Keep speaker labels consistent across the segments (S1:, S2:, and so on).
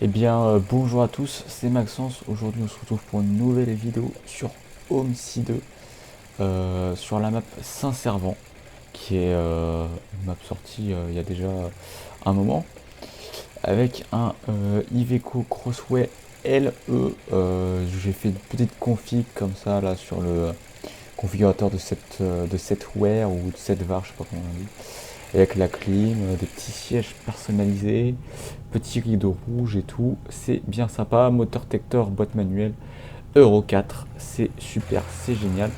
S1: Eh bien, bonjour à tous, c'est Maxence. Aujourd'hui, on se retrouve pour une nouvelle vidéo sur Homesy 2, sur la map Saint-Servant, qui est une map sortie il y a déjà un moment, avec un Iveco Crossway LE. J'ai fait une petite config comme ça là sur le configurateur de cette wear ou de cette var, je sais pas comment on dit, avec la clim, des petits sièges personnalisés, petits rideaux rouges et tout. C'est bien sympa. Moteur Tector, boîte manuelle, Euro 4. C'est super, c'est génial.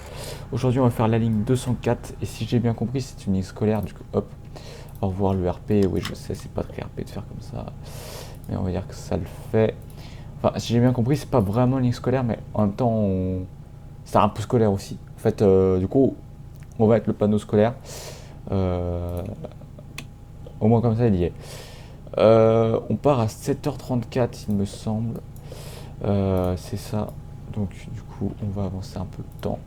S1: Aujourd'hui, on va faire la ligne 204. Et si j'ai bien compris, c'est une ligne scolaire. Du coup, hop, au revoir le RP. Oui, je sais, c'est pas très RP de faire comme ça. Mais on va dire que ça le fait. Enfin, si j'ai bien compris, c'est pas vraiment une ligne scolaire, mais en même temps, c'est un peu scolaire aussi. En fait, du coup, on va mettre le panneau scolaire. Euh, Au moins comme ça, il y est. On part à 7h34, il me semble. C'est ça. Donc, du coup, on va avancer un peu le temps.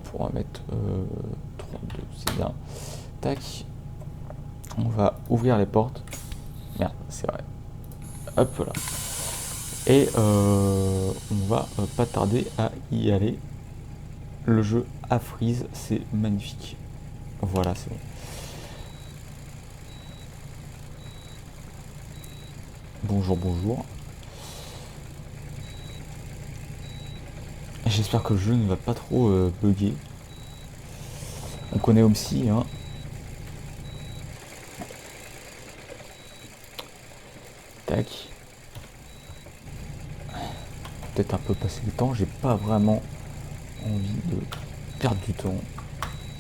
S1: Pour en mettre 32, c'est bien. Tac. On va ouvrir les portes. Merde, c'est vrai. Hop là. Et on va pas tarder à y aller. Le jeu à freeze, c'est magnifique. Voilà, c'est bon. Bonjour, bonjour. J'espère que le jeu ne va pas trop bugger. On connaît Homesy, hein. Tac. Peut-être un peu passer le temps. J'ai pas vraiment envie de perdre du temps.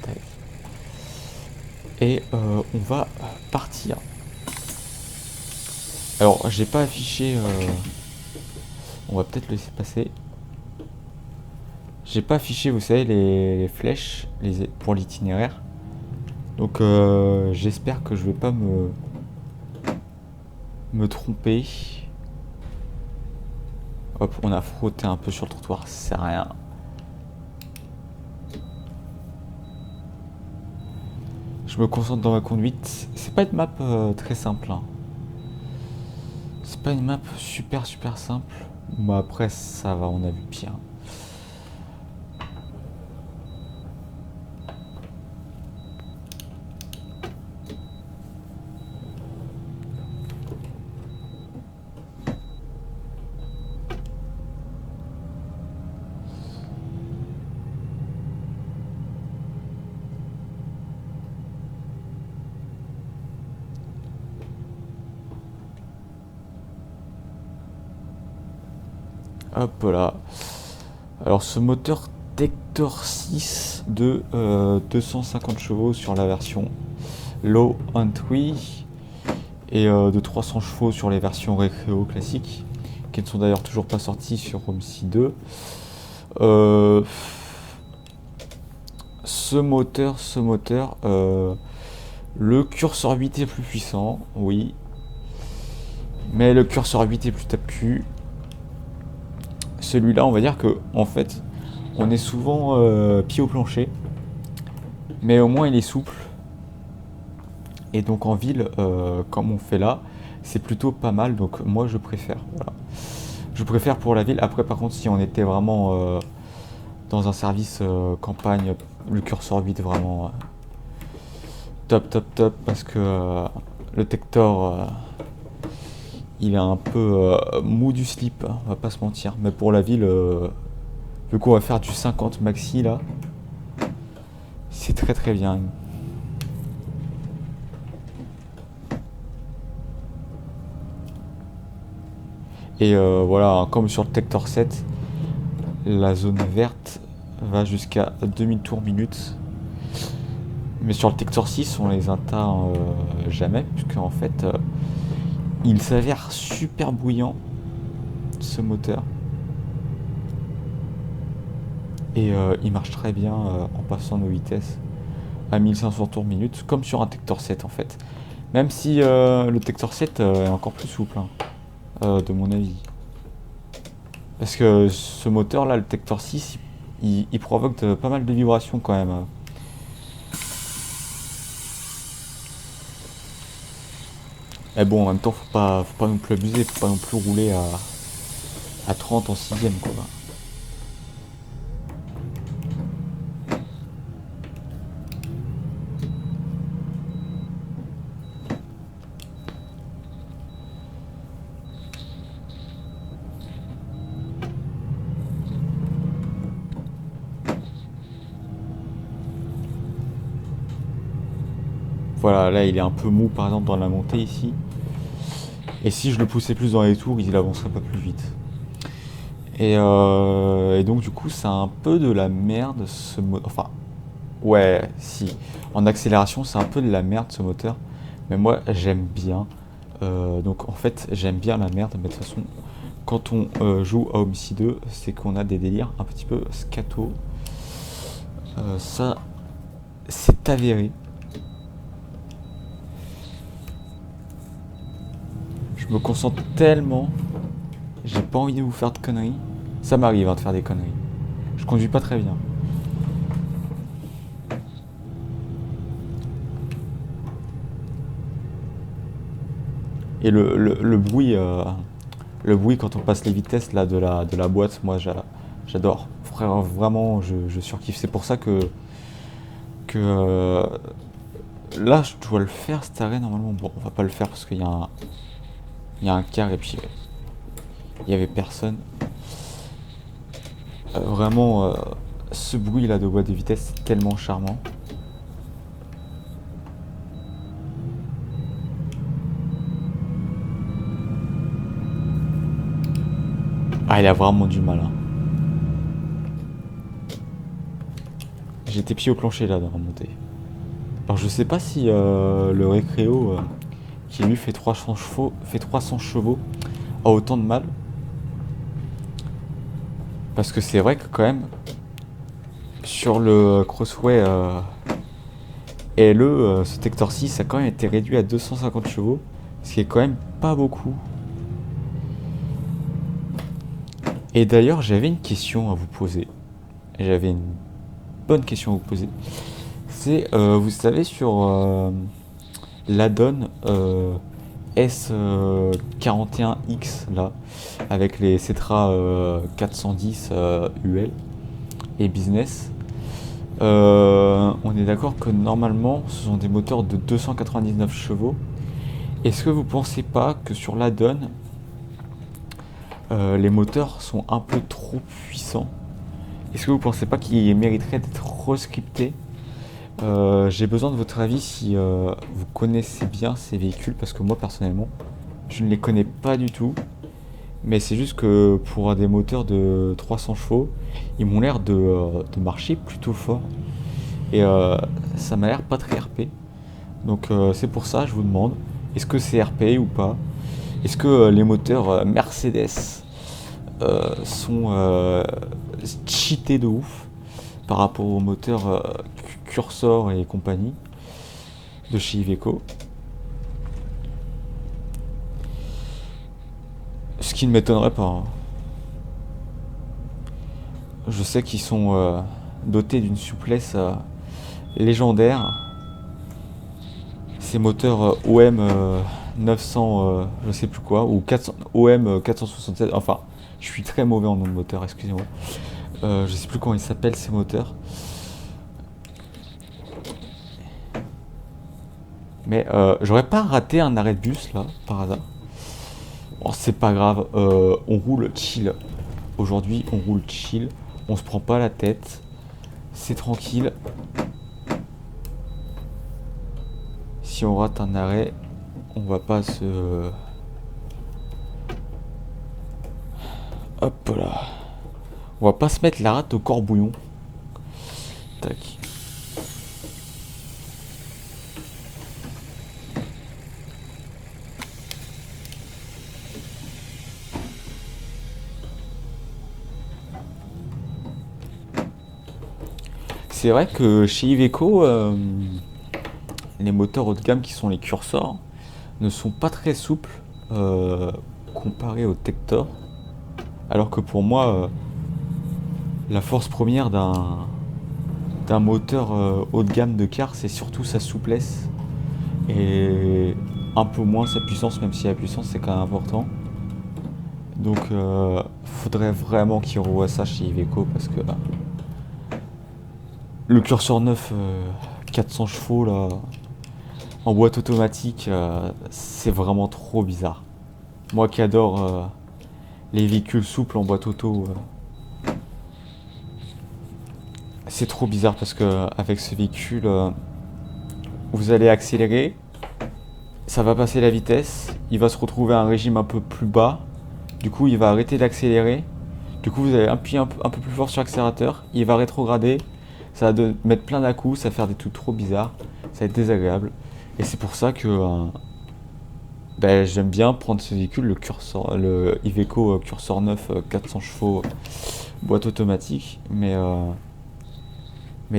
S1: Tac. Et on va partir. Alors, j'ai pas affiché. On va peut-être le laisser passer. J'ai pas affiché, vous savez, les flèches pour l'itinéraire. Donc, j'espère que je vais pas me tromper. Hop, on a frotté un peu sur le trottoir, c'est rien. Je me concentre dans ma conduite. C'est pas une map très simple, hein. C'est pas une map super simple. Mais après, ça va, on a vu pire. Hop là. Alors ce moteur Tector 6 de 250 chevaux sur la version Low Entry et de 300 chevaux sur les versions Recreo classiques, qui ne sont d'ailleurs toujours pas sorties sur Homesy 2. Ce moteur, le curseur 8 est plus puissant, oui, mais le curseur 8 est plus tape-cul. Celui-là, on va dire que en fait, on est souvent pied au plancher, mais au moins il est souple. Et donc en ville, comme on fait là, c'est plutôt pas mal. Donc moi je préfère. Voilà. Je préfère pour la ville. Après par contre, si on était vraiment dans un service campagne, le curseur 8 vraiment top, parce que le Tector il est un peu mou du slip, hein, on va pas se mentir. Mais pour la ville, vu qu'on va faire du 50 maxi là, c'est très bien. Et voilà, hein, comme sur le Tector 7, la zone verte va jusqu'à 2000 tours minute. Mais sur le Tector 6, on les atteint jamais, puisque en fait, il s'avère super bouillant, ce moteur. Et il marche très bien en passant nos vitesses à 1500 tours minute, comme sur un Tector 7 en fait. Même si le Tector 7 est encore plus souple, hein, de mon avis. Parce que ce moteur là, le Tector 6, il provoque pas mal de vibrations quand même. Mais bon, en même temps, faut pas non plus abuser, faut pas non plus rouler à 30 en sixième, quoi. Voilà, là, il est un peu mou, par exemple, dans la montée, ici. Et si je le poussais plus dans les tours, il avancerait pas plus vite. Et donc, du coup, c'est un peu de la merde, ce moteur. Enfin, ouais, si. En accélération, c'est un peu de la merde, ce moteur. Mais moi, j'aime bien. Donc, en fait, j'aime bien la merde. Mais de toute façon, quand on joue à Homesy 2, c'est qu'on a des délires un petit peu scato. Ça, c'est avéré. Je me concentre tellement. J'ai pas envie de vous faire de conneries. Ça m'arrive de faire des conneries. Je conduis pas très bien. Et le bruit, quand on passe les vitesses là de la boîte, moi j'adore. Frère, vraiment, je surkiffe. C'est pour ça que là, je dois le faire cet arrêt normalement. Bon, on va pas le faire parce qu'il y a un quart et puis il y avait personne. Vraiment, ce bruit là de boîte de vitesse, c'est tellement charmant. Ah, il a vraiment du mal. Hein. J'étais pied au plancher là dans la montée. Alors je sais pas si le Récréo qui lui fait 300 chevaux a autant de mal. Parce que c'est vrai que quand même sur le Crossway LE, ce Tector 6 a quand même été réduit à 250 chevaux. Ce qui est quand même pas beaucoup. Et d'ailleurs j'avais une question à vous poser. J'avais une bonne question à vous poser. C'est, vous savez, sur l'addon S41X là, avec les Cetra 410 UL et Business, on est d'accord que normalement ce sont des moteurs de 299 chevaux. Est-ce que vous pensez pas que sur l'addon les moteurs sont un peu trop puissants? Est-ce que vous pensez pas qu'ils mériteraient d'être rescriptés? J'ai besoin de votre avis si vous connaissez bien ces véhicules, parce que moi personnellement je ne les connais pas du tout, mais c'est juste que pour des moteurs de 300 chevaux ils m'ont l'air de marcher plutôt fort et ça m'a l'air pas très RP, donc c'est pour ça que je vous demande, est-ce que c'est RP ou pas? Est-ce que les moteurs Mercedes sont cheatés de ouf par rapport aux moteurs Cursor et compagnie de chez Iveco? Ce qui ne m'étonnerait pas. Hein. Je sais qu'ils sont dotés d'une souplesse légendaire. Ces moteurs OM 900, je sais plus quoi, ou 400, OM 467, enfin, je suis très mauvais en nom de moteur, excusez-moi. Je sais plus comment ils s'appellent ces moteurs. Mais j'aurais pas raté un arrêt de bus là, par hasard. Bon, c'est pas grave, on roule chill. Aujourd'hui, on roule chill, on se prend pas la tête, c'est tranquille. Si on rate un arrêt, on va pas se... Hop là. On va pas se mettre la rate au corbouillon. Tac. C'est vrai que chez Iveco, les moteurs haut de gamme qui sont les Cursor ne sont pas très souples comparés au Tector. Alors que pour moi, la force première d'un moteur haut de gamme de car, c'est surtout sa souplesse. Et un peu moins sa puissance, même si la puissance c'est quand même important. Donc faudrait vraiment qu'il revoie ça chez Iveco parce que le curseur 9 400 chevaux là en boîte automatique, c'est vraiment trop bizarre. Moi qui adore les véhicules souples en boîte auto, c'est trop bizarre parce que avec ce véhicule, vous allez accélérer, ça va passer la vitesse, il va se retrouver à un régime un peu plus bas, du coup il va arrêter d'accélérer, du coup vous allez appuyer un peu plus fort sur l'accélérateur, il va rétrograder, ça va mettre plein d'à-coups, ça va faire des trucs trop bizarres, ça va être désagréable. Et c'est pour ça que j'aime bien prendre ce véhicule, le Iveco Cursor 9 400 chevaux boîte automatique, mais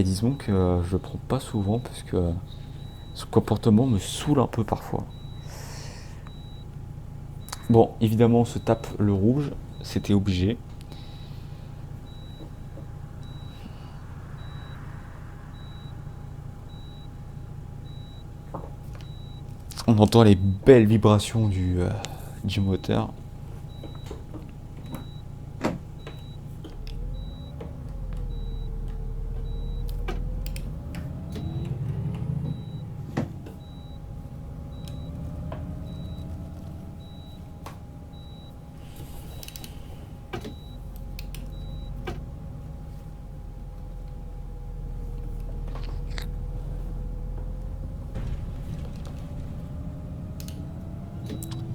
S1: disons que je le prends pas souvent parce que son comportement me saoule un peu parfois. Bon, évidemment, on se tape le rouge, c'était obligé. On entend les belles vibrations du moteur.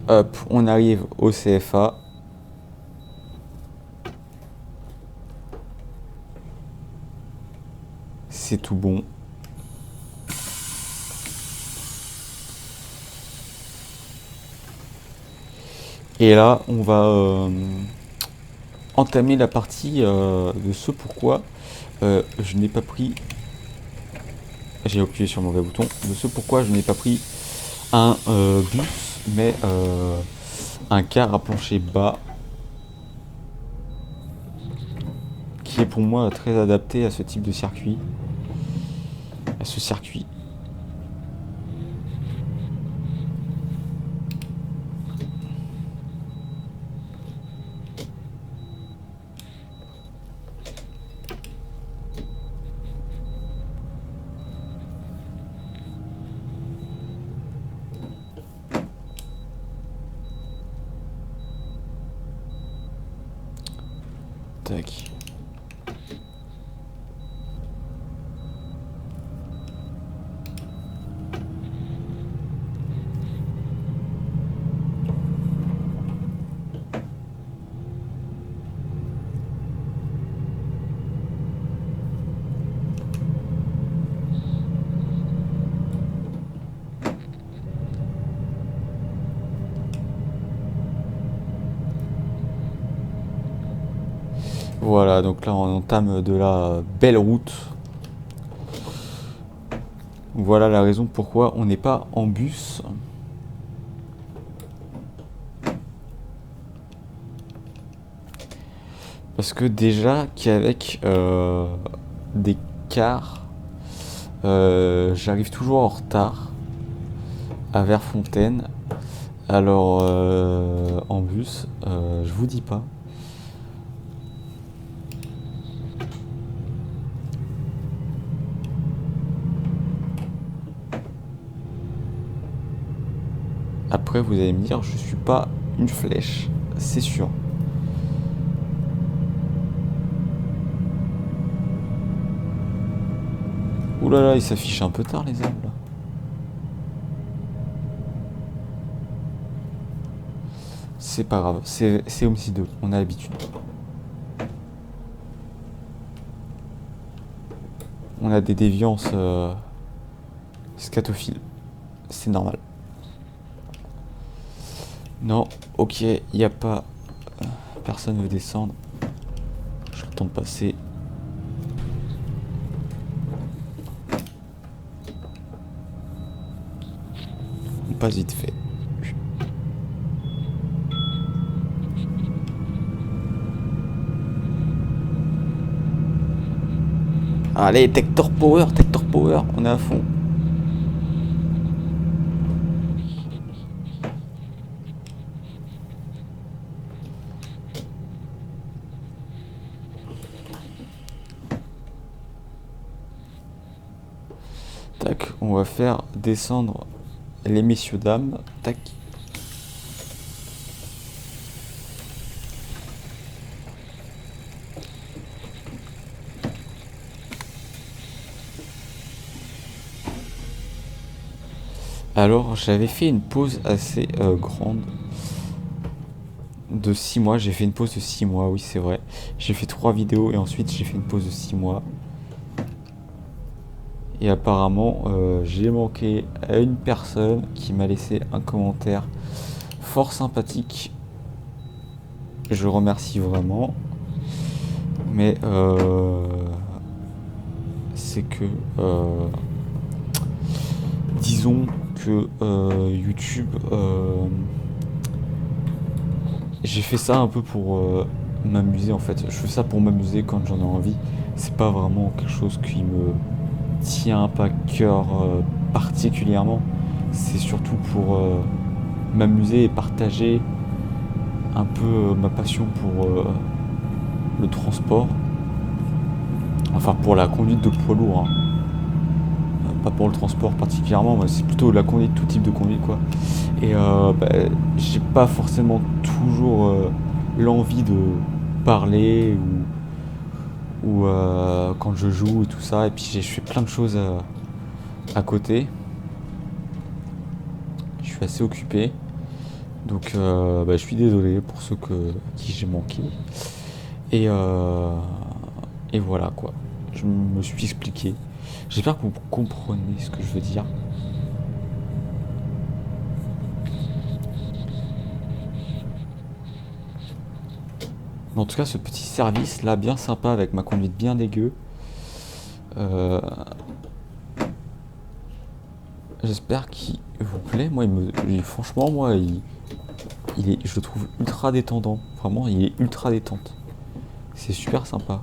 S1: Hop, on arrive au CFA. C'est tout bon. Et là, on va entamer la partie de ce pourquoi je n'ai pas pris... J'ai appuyé sur le mauvais bouton. De ce pourquoi je n'ai pas pris un bus, mais un car à plancher bas, qui est pour moi très adapté à ce type de circuit. À ce circuit. Tac. Voilà, donc là on entame de la belle route. Voilà la raison pourquoi on n'est pas en bus. Parce que déjà qu'avec des cars, j'arrive toujours en retard à Verfontaine. Alors en bus, je vous dis pas. Après vous allez me dire, je suis pas une flèche, c'est sûr. Ouh là là, il s'affiche un peu tard les arbres là. C'est pas grave, c'est Homesy 2, on a l'habitude. On a des déviances scatophiles, c'est normal. Non, ok, il n'y a pas... Personne ne veut descendre. Je attends de passer. On passe vite fait. Allez, Tector Power, on est à fond. on va faire descendre les messieurs dames. Tac. Alors, j'avais fait une pause assez grande de 6 mois. J'ai fait une pause de 6 mois, oui, c'est vrai. J'ai fait 3 vidéos et ensuite j'ai fait une pause de 6 mois. Et apparemment, j'ai manqué à une personne qui m'a laissé un commentaire fort sympathique. Je remercie vraiment. Mais c'est que disons que YouTube, j'ai fait ça un peu pour m'amuser en fait. Je fais ça pour m'amuser quand j'en ai envie. C'est pas vraiment quelque chose qui me tient pas à cœur particulièrement. C'est surtout pour m'amuser et partager un peu ma passion pour le transport. Enfin pour la conduite de poids lourd. Hein. Pas pour le transport particulièrement, mais c'est plutôt la conduite, tout type de conduite quoi. Et j'ai pas forcément toujours l'envie de parler ou quand je joue et tout ça. Et puis je fais plein de choses à côté. Je suis assez occupé. Donc je suis désolé pour ceux à qui j'ai manqué. Et voilà quoi. Je me suis expliqué. J'espère que vous comprenez ce que je veux dire. Mais en tout cas, ce petit service là, bien sympa avec ma conduite bien dégueu. J'espère qu'il vous plaît. Moi, franchement, moi, je le trouve ultra détendant. Vraiment, il est ultra détente. C'est super sympa.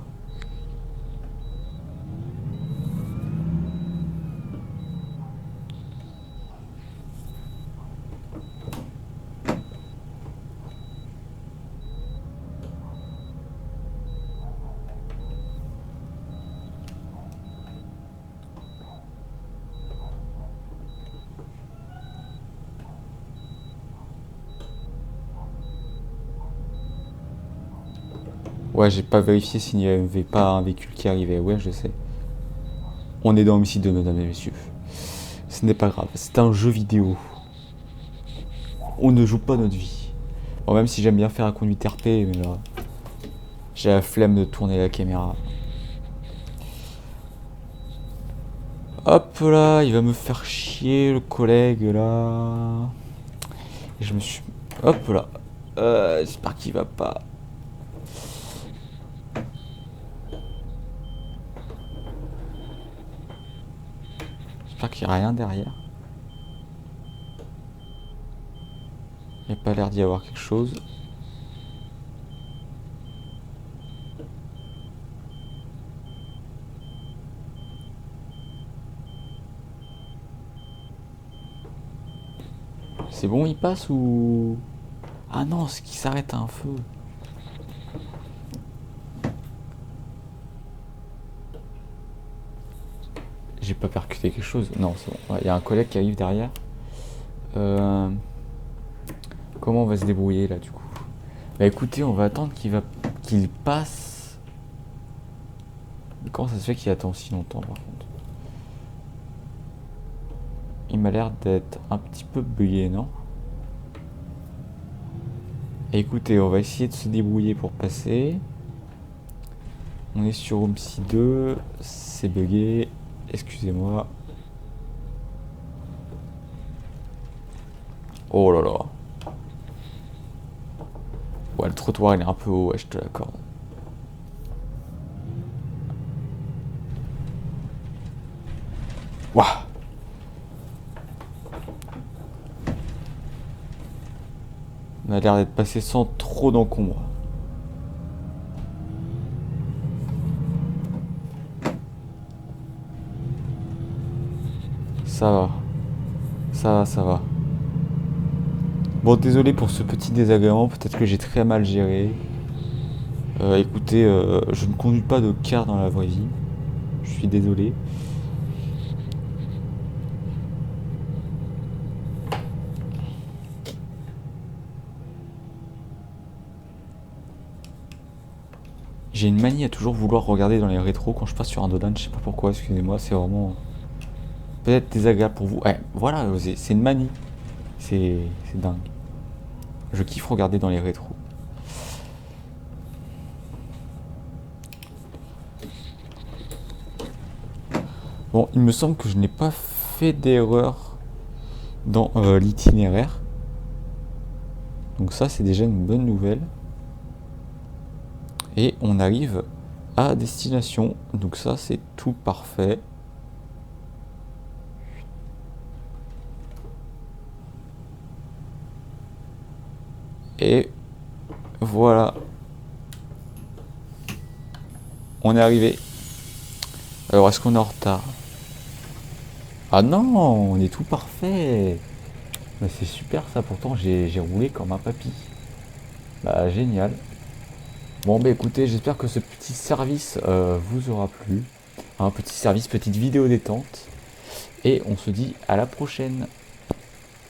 S1: Ouais, j'ai pas vérifié s'il n'y avait pas un véhicule qui arrivait. Ouais, je sais. On est dans Homicide 2, mesdames et messieurs. Ce n'est pas grave. C'est un jeu vidéo. On ne joue pas notre vie. Bon, même si j'aime bien faire la conduite RP, mais là, j'ai la flemme de tourner la caméra. Hop là, il va me faire chier le collègue là. Et je me suis... Hop là. J'espère qu'il va pas... J'espère qu'il n'y a rien derrière. Il n'y a pas l'air d'y avoir quelque chose. C'est bon, il passe ou... Ah non, c'est qu'il s'arrête à un feu. J'ai pas percuté quelque chose. Non, c'est bon. Il y a un collègue qui arrive derrière. Comment on va se débrouiller là du coup? Bah écoutez, on va attendre qu'il passe. Comment ça se fait qu'il attend si longtemps par contre? Il m'a l'air d'être un petit peu bugué, non? Écoutez, on va essayer de se débrouiller pour passer. On est sur OMSI 2, c'est bugué, excusez-moi. Oh là là. Ouais, le trottoir il est un peu haut, ouais, je te l'accorde. Waouh. On a l'air d'être passé sans trop d'encombre. Ça va. Ça va, ça va. Bon, désolé pour ce petit désagrément, peut-être que j'ai très mal géré. Écoutez, je ne conduis pas de car dans la vraie vie. Je suis désolé. J'ai une manie à toujours vouloir regarder dans les rétros quand je passe sur un Dodan, je sais pas pourquoi, excusez-moi, c'est vraiment peut-être désagréable pour vous. Ouais, voilà, c'est une manie. C'est dingue. Je kiffe regarder dans les rétros. Bon, il me semble que je n'ai pas fait d'erreur dans l'itinéraire. Donc ça, c'est déjà une bonne nouvelle. Et on arrive à destination. Donc ça, c'est tout parfait. Et voilà. On est arrivé. Alors, est-ce qu'on est en retard? Ah non, on est tout parfait. Bah, c'est super ça, pourtant j'ai roulé comme un papy. Bah génial. Bon bah écoutez, j'espère que ce petit service vous aura plu. Un petit service, petite vidéo détente. Et on se dit à la prochaine.